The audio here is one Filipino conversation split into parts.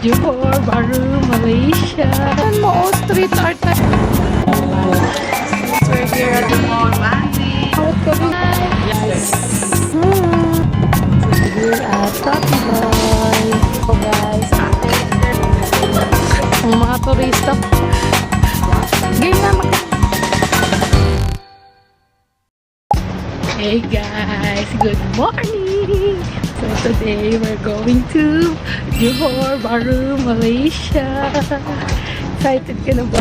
Johor Bahru, Malaysia. And mo street art na. We're here at the mall. Yes. We're here at Rocky Boy. So guys, ang mga turista. Game na Hey guys, good morning! So today we're going to Johor Bahru, Malaysia. Excited ka na ba?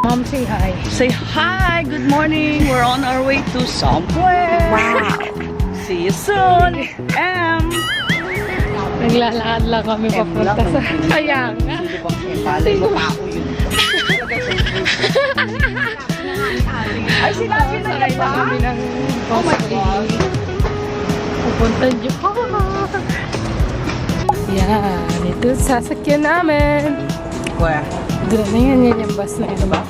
Mom, say hi. Say hi! Good morning! We're on our way to somewhere! Wow! See you soon! Naglalakad lang kami papunta sa... Kaya nga. Palay mo pa ako yun. Ay, sinabi na Sakay na kami ng Oh my God! pupunta Johor. Yan, ito sasakyan namin. Where? Doon na yan yung bus na ito ba?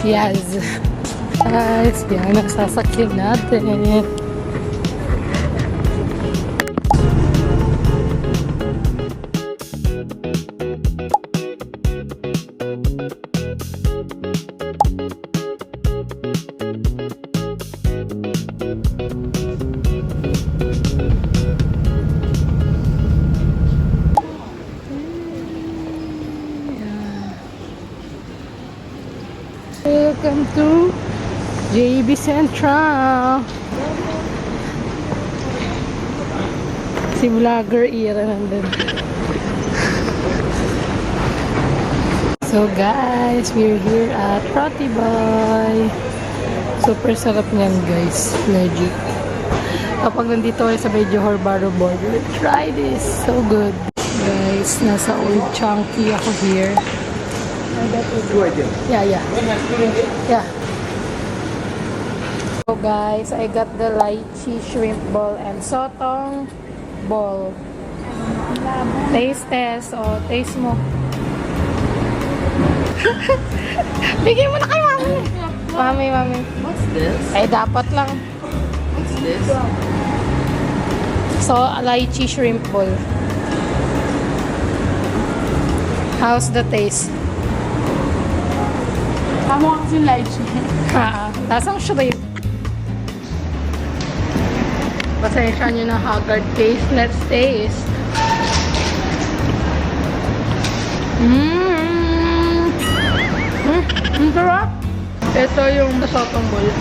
Yes. Guys, yan ang sasakyan natin. Welcome to JB Central. Si vlogger Ira nandun. So guys, we're here at Rocky Boy. Super sarap niyan guys, legit. Kapag nandito kayo sa Johor Bahru border, try this, so good. Guys, nasa Old Chunky ako here. Yeah. So guys, I got the lychee shrimp ball and sotong ball. Taste test. O, taste mo. Bigyan mo na kay mami. Mami. What's this? Ay, dapat lang. What's this? So, lychee shrimp ball. How's the taste? Tama kasi lychee. Lasang shrimp. Pasensya nyo na haggard face. Let's taste. Ang sarap. Ito yung sotong ball.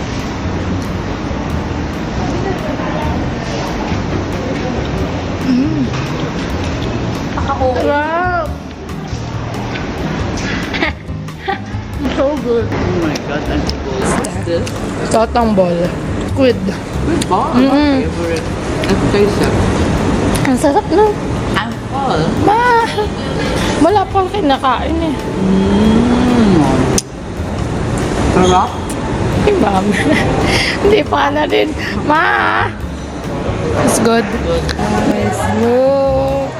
Wow! So good. Oh my God, I'm cool. What's this? Sotong ball. Squid. Good ball. My favorite. Let's taste it. Ang sarap no? I'm full. Wala pang kinakain eh. Sarap? Hey, ma'am. Hindi pa na din. It's good. Nice. Look.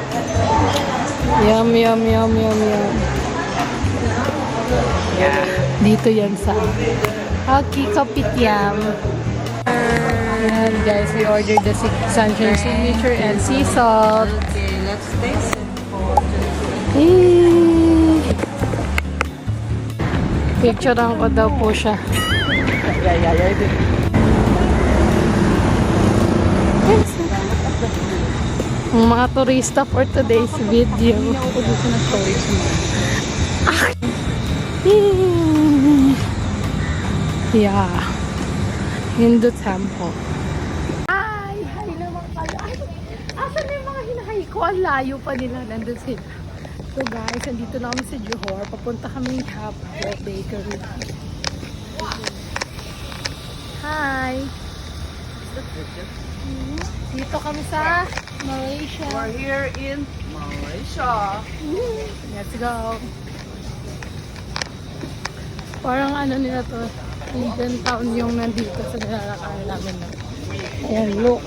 Yum. Yeah. Dito yan sa Hockey Kopitiam. Ayan guys, we ordered the Sunshine Signature and sea salt. Okay, let's taste it. Picturean ko daw po siya. Yeah. Ang mga turista for today's video. Yeah. Hindu temple. Hi naman pala. Asan na yung mga hinahay ko? Ang layo pa nila. Nandun sila. So guys, nandito na kami sa Johor. Papunta kami Half Bread Bakery. Hi! Dito kami sa Malaysia. We're here in Malaysia. Let's go! Parang ano nila to, Indian town yung nandito sa nilalakaran namin. Ayan, look.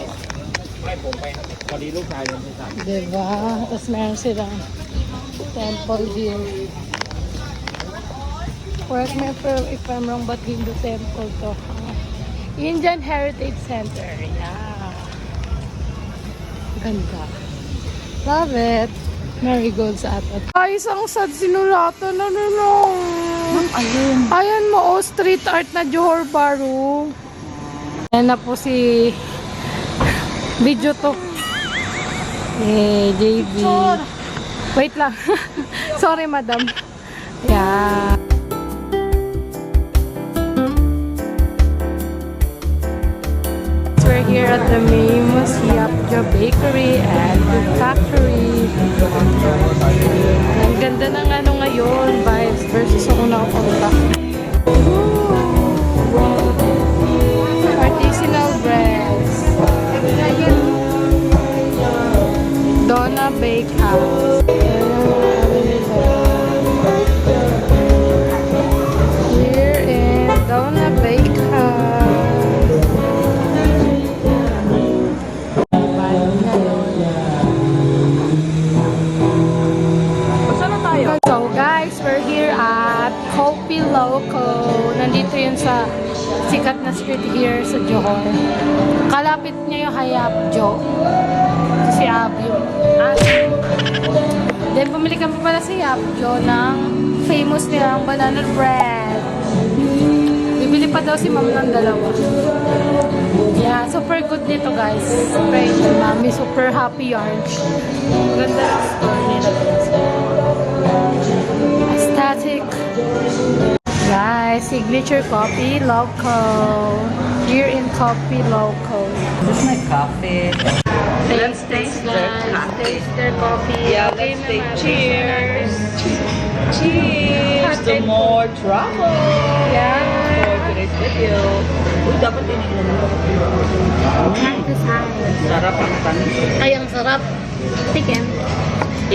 Diba? Tapos meron silang temple here. Correct me if I'm wrong, but Hindu temple to. Indian Heritage Center. Yeah. Ganda. Love it. Marigold sa atat. Ay, isang sad sinulatan na nila. Ayun. Ayan mo, oh, street art na Johor Bahru. Ayan na po si video to. JB. Wait lang. Sorry, madam. Yeah. We're here at the famous Yapjo Bakery and Food Factory. Ang ganda ng ano ngayon, vibes versus ako nakapunta. Artisanal breads. Donna Bakehouse. Here in Donna Bakehouse. So guys, we're here at Kopi Loco. Nandito yun sa sikat na street here sa Johor. Kalapit niya yung Hayapjo. Si Abyo. Then bumili kami pala sa Yapjo ng famous nilang banana bread. Bibili pa daw si ma'am ng dalawa. Yeah, super good nito guys. Super mami, super happy yarn. Ganda ng store nila. Aesthetic. Guys, signature coffee loco. Here in Coffee Loco. This is my coffee. Let's taste their coffee. Taste their coffee. Yeah, Okay, let's take naman. cheers. Cheers to more trouble. Yeah. For today's video. Uy, dapat ininom mo. Sarap ang tamis. Ay, ang sarap. Chicken.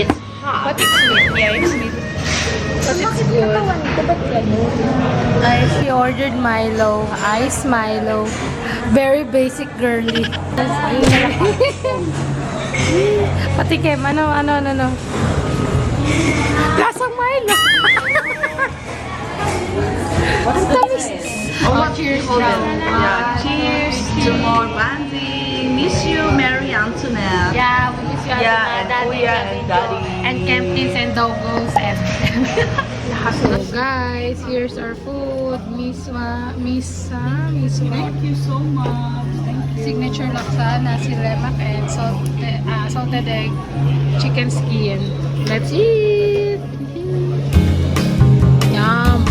It's hot. But it's sweet. Yeah, it's sweet. But it's good. She ordered Milo. Ice Milo. Very basic girly. Patikim. Ano. Lasang Milo. What's tamis. Oh, cheers. Yeah, cheers to more bonding. Miss you, Mary Antoinette. Yeah, we miss you. Yeah, and Kuya and Daddy. And Kempkins and Dogos and so guys, here's our food. Misa. Thank you so much. Thank you. Signature laksa, nasi lemak, and salted egg, chicken skin. Let's eat! Yum!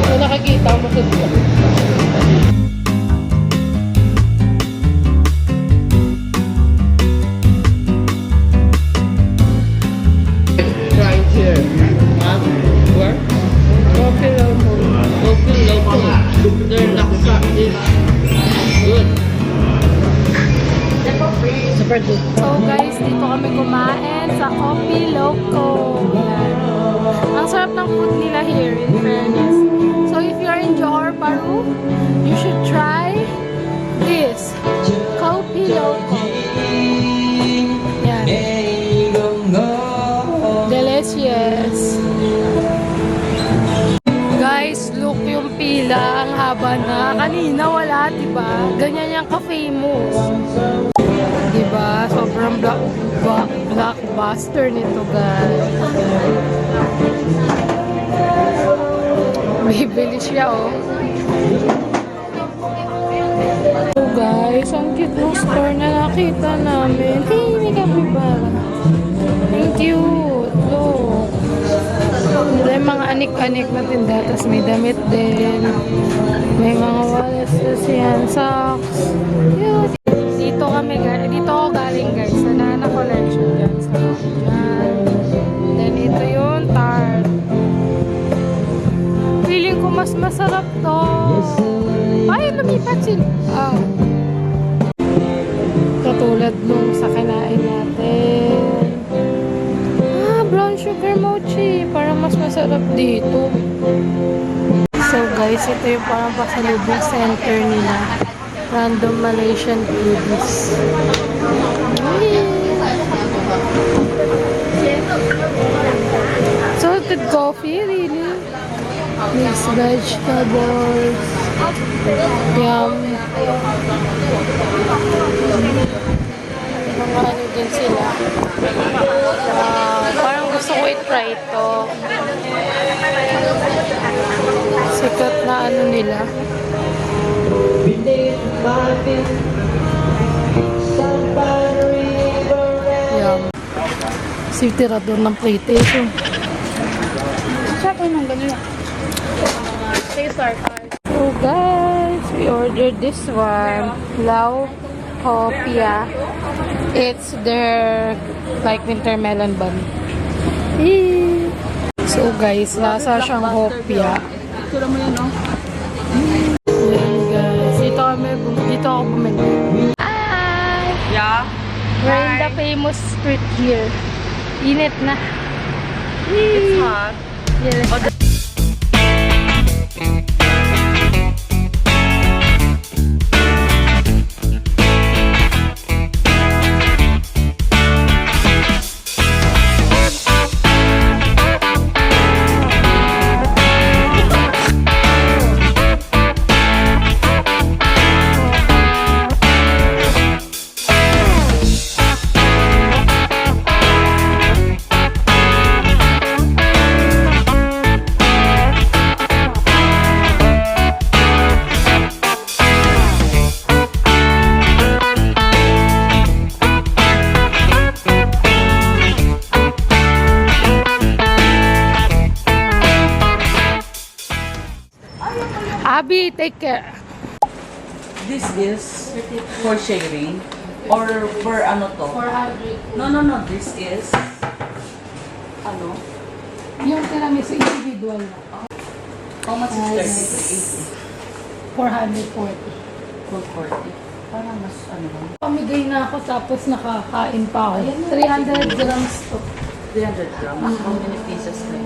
So, nakakita mo sa dito. Right here. Where? Coffee Loco. Open local. Their laksa is good. Super good. So guys, dito kami kumain sa Coffee Loco. Yan. Ang sarap ng food nila here, in fairness. So if you're in Johor Bahru, you should try this. Coffee Loco. Yan. Delicious. Guys, look yung pila. Ang haba na. Kanina wala, diba? Ganyan yung ka-famous. Diba? Sobrang blockbuster nito, guys. Bibili siya, oh. Oh, guys, ang cute ng store na nakita namin. Hey, may kapibara. Ang cute. Look. May mga anik-anik na tinda. Tapos may damit din. May mga wallets. Tapos yan, socks. Cute. Dito ako galing guys sa Nana Collection dyan sa dyan. Then ito yung tart. Feeling ko mas masarap to. Ay, lumipat sila. Oh. Katulad nung sa kinain natin. Brown sugar mochi. Parang mas masarap dito. So guys, ito yung parang pasalubong center nila. Random Malaysian foodies. coffee, really. Mixed vegetables. Yum. Mga ano din sila. Parang gusto ko i-try ito. Sikat na ano nila. Yum. Si tirador ng PlayStation. Siya po nang ganun. So guys, we ordered this one. Lau Hopia. It's their like winter melon bun. Eee. So guys, lasa siyang hopia. Tura mo yun, no? Ayan guys, dito ako bumili. Hi! Yeah. We're in the famous street here. Init na. It's hot. Yes. Abby, take care. This is for sharing or for ano to? 400. No. This is ano? Yung tiramisu individual na. How much is Yes. 30? 440. 440. Parang mas ano ba? Pamigay na ako tapos nakakain pa ako. 300 grams to. 300 grams. How many pieces like?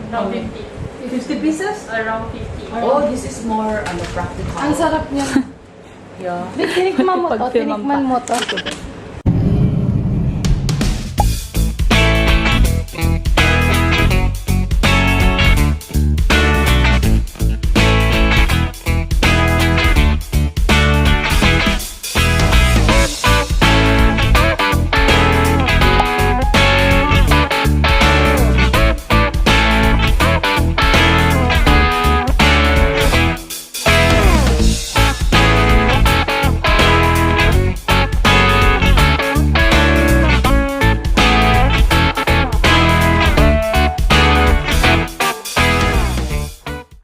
Around 50. 50 pieces? Around 50. Oh, this is more ano practical. Ang sarap niya. Yeah. Tinikman mo to. Pag-film Tinikman pa. mo to.